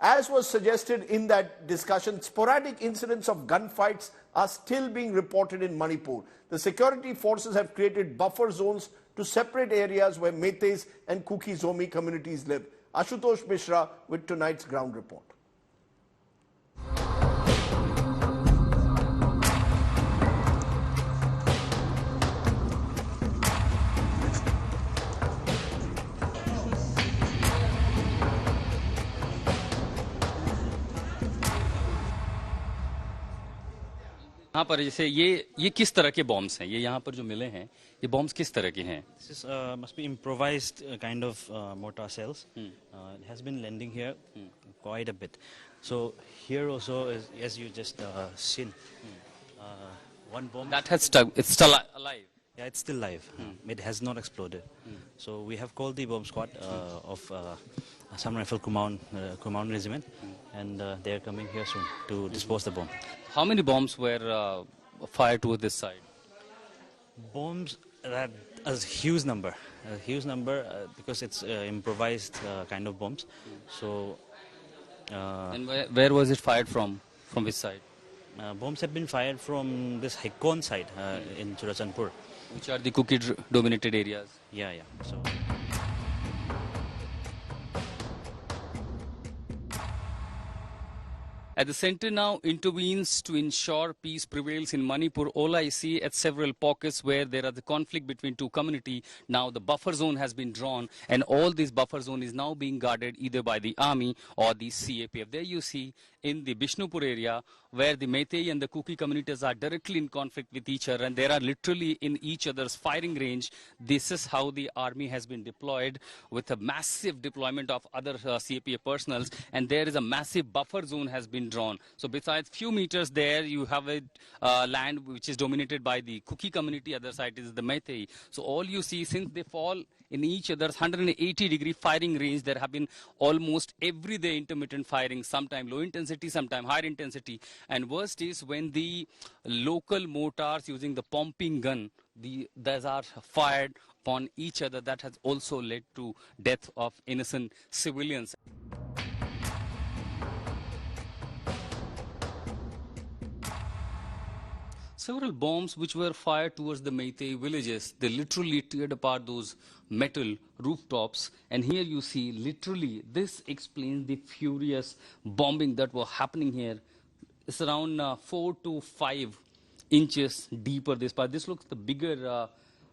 As was suggested in that discussion, sporadic incidents of gunfights are still being reported in Manipur. The security forces have created buffer zones to separate areas where Meiteis and Kukis communities live. Ashutosh Mishra with tonight's ground report. यहाँ पर जैसे ये किस तरह के bombs हैं? ये यहाँ पर जो मिले हैं, ये बॉम्ब्स किस तरह के हैं? This is must be improvised kind of mortar cells. It has been landing here quite a bit. So here also, as you just seen, one bomb that has stuck. It's still alive. Yeah, it's still live. It has not exploded. So we have called the bomb squad of Assam Rifle Kumaon Regiment, and they are coming here soon to dispose the bomb. How many bombs were fired towards this side? Bombs are a huge number, because it's improvised kind of bombs. So. And where was it fired from? From which side? Bombs have been fired from this Hekon side in Churachandpur. Which are the Kuki-dominated areas? Yeah. So. As the centre now intervenes to ensure peace prevails in Manipur, all I see at several pockets where there are the conflict between two communities. Now the buffer zone has been drawn, and all this buffer zone is now being guarded either by the army or the CAPF. There you see in the Bishnupur area where the Meitei and the Kuki communities are directly in conflict with each other, and they are literally in each other's firing range. This is how the army has been deployed, with a massive deployment of other CAPF personals, and there is a massive buffer zone has been drawn. So besides few meters there, you have a land which is dominated by the Kuki community, other side is the Meitei. So all you see, since they fall in each other's 180-degree firing range, there have been almost everyday intermittent firing, sometime low intensity, sometime higher intensity. And worst is when the local mortars using the pumping gun, those are fired upon each other. That has also led to death of innocent civilians. Several bombs which were fired towards the Meitei villages, they literally teared apart those metal rooftops. And here you see, literally, this explains the furious bombing that was happening here. It's around 4 to 5 inches deeper this part. This looks the bigger,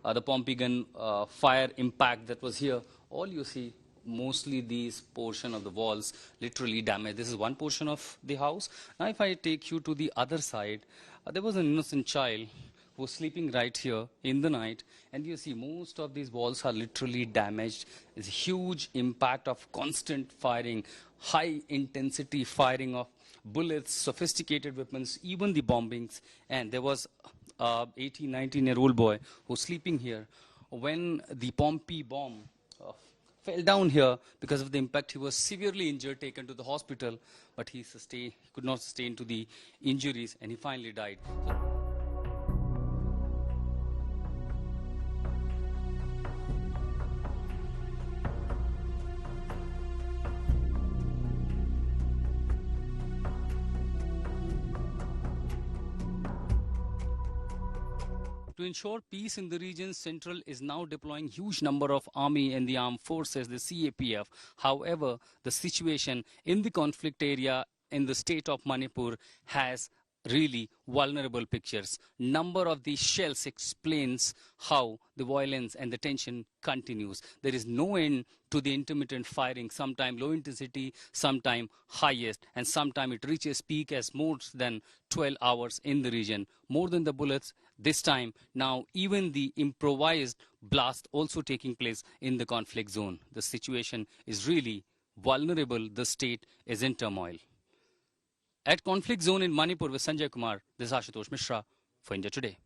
the pumping gun fire impact that was here. All you see, mostly these portion of the walls literally damaged. This is one portion of the house. Now if I take you to the other side, there was an innocent child who was sleeping right here in the night, and you see most of these walls are literally damaged. It's a huge impact of constant firing, high intensity firing of bullets, sophisticated weapons, even the bombings. And there was a 18, 19-year-old boy who was sleeping here. When the Pompi bomb fell down here, because of the impact, he was severely injured, taken to the hospital, but he could not sustain to the injuries, and he finally died. To ensure peace in the region, Central is now deploying huge number of army and the armed forces, the CAPF. However, the situation in the conflict area in the state of Manipur has really vulnerable pictures. Number of these shells explains how the violence and the tension continues. There is no end to the intermittent firing, sometime low intensity, sometime highest, and sometime it reaches peak as more than 12 hours in the region. More than the bullets this time. Now even the improvised blast also taking place in the conflict zone. The situation is really vulnerable. The state is in turmoil. At conflict zone in Manipur with Sanjay Kumar, this is Ashutosh Mishra for India Today.